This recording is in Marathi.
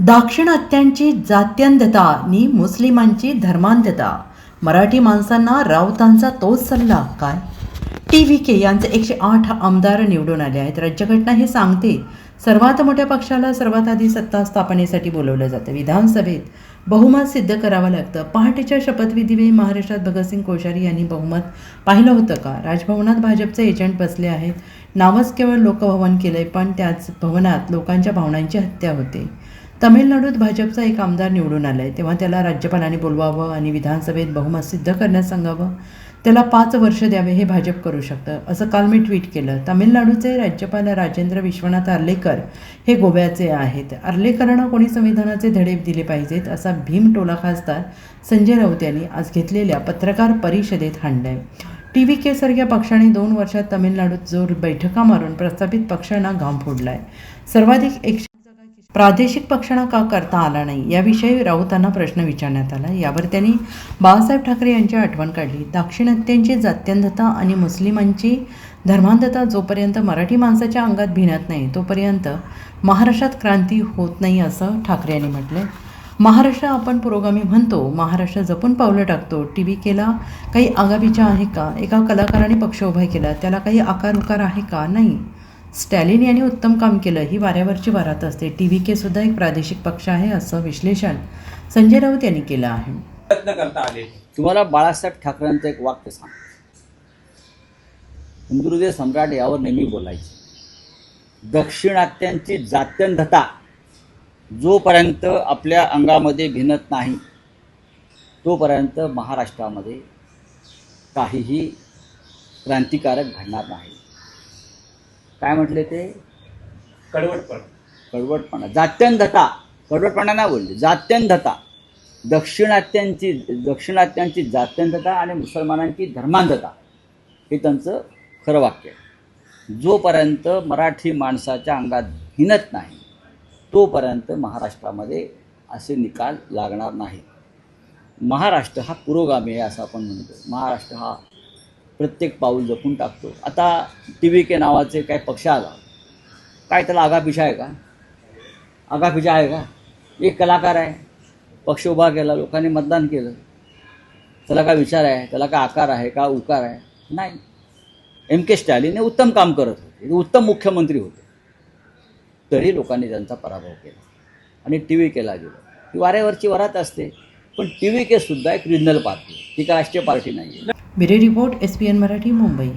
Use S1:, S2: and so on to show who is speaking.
S1: दाक्षिणात्यांची जात्यंधता आणि मुस्लिमांची धर्मांधता. मराठी माणसांना राऊतांचा तोच सल्ला काय? TVK यांचे 108 आमदार निवडून आले आहेत. राज्यघटना हे सांगते सर्वात मोठ्या पक्षाला सर्वात आधी सत्ता स्थापनेसाठी बोलवलं जातं. विधानसभेत बहुमत सिद्ध करावं लागतं. पहाटेच्या शपथविधीवेळी महाराष्ट्रात भगतसिंग कोश्यारी यांनी बहुमत पाहिलं होतं का? राजभवनात भाजपचे एजंट बसले आहेत. नावच केवळ लोकभवन केलंय, पण त्याच भवनात लोकांच्या भावनांची हत्या होते. तमिळनाडूत भाजपचा एक आमदार निवडून आलाय, तेव्हा त्याला राज्यपालांनी बोलवावं आणि विधानसभेत बहुमत सिद्ध करण्यास सांगावं. त्याला 5 वर्ष द्यावे हे भाजप करू शकतं, असं काल मी ट्विट केलं. तमिळनाडूचे राज्यपाल राजेंद्र विश्वनाथ अर्लेकर हे गोव्याचे आहेत. अर्लेकरांना कोणी संविधानाचे धडे दिले पाहिजेत, असा भीमटोला खासदार संजय राऊत यांनी आज घेतलेल्या पत्रकार परिषदेत हाणलाय. TVK सारख्या पक्षाने 2 वर्षात तमिळनाडूत जोर बैठका मारून प्रस्थापित पक्षांना घाम फोडलाय. सर्वाधिक प्रादेशिक पक्षांना का करता आला नाही, याविषयी राऊतांना प्रश्न विचारण्यात आला. यावर त्यांनी बाळासाहेब ठाकरे यांची आठवण काढली. दाक्षिणात्यांची जात्यंधता आणि मुस्लिमांची धर्मांधता जोपर्यंत मराठी माणसाच्या अंगात भिनत नाही तोपर्यंत महाराष्ट्रात क्रांती होत नाही, असं ठाकरे यांनी म्हटलंय. महाराष्ट्र आपण पुरोगामी म्हणतो, महाराष्ट्र जपून पावलं टाकतो. TVKला काही आगापिछा आहे का? एका कलाकाराने पक्ष उभा केला, त्याला काही आकार उकार आहे का? नाही. स्टॅलिन यांनी उत्तम काम केलं, ही वाऱ्यावरची वरात असते. TVK सुद्धा एक प्रादेशिक पक्ष आहे, असं विश्लेषण संजय राऊत यांनी केलं आहे.
S2: प्रयत्न करता आले.
S3: तुम्हाला बाळासाहेब ठाकरेंचं एक वाक्य सांग. हिंदुहृदय सम्राट यावर नेहमी बोलायचे, दाक्षिणात्यांची जात्यंधता जोपर्यंत आपल्या अंगामध्ये भिनत नाही तोपर्यंत महाराष्ट्रामध्ये काहीही क्रांतिकारक घडणार नाही. काय म्हटले ते? कडवटपणा. जात्यंधता, कडवटपणा नाही बोलले, जात्यंधता. दाक्षिणात्यांची जात्यंधता आणि मुसलमानांची धर्मांधता हे त्यांचं खरं वाक्य आहे. जोपर्यंत मराठी माणसाच्या अंगात भिनत नाही तोपर्यंत महाराष्ट्रामध्ये असे निकाल लागणार नाहीत. महाराष्ट्र हा पुरोगामी आहे असं आपण म्हणतो. महाराष्ट्र हा प्रत्येक पाऊल जपून टाकतो. आता TVK नावाचे काय पक्ष आला, काय त्याला आगापिछा आहे का? आगापिछा आहे का? एक कलाकार आहे, पक्ष उभा केला, लोकांनी मतदान केलं, त्याला काय विचार आहे, त्याला काय आकार आहे का, उकार आहे? नाही. MK स्टॅलिन हे उत्तम काम करत होते, उत्तम मुख्यमंत्री होते, तरी लोकांनी त्यांचा पराभव केला आणि TVKला गेलं. ही वाऱ्यावरची वरात असते. पण TVK सुद्धा एक रिजनल पार्टी, ती का राष्ट्रीय पार्टी नाही आहे.
S1: Bureau report, SPN Marathi, Mumbai.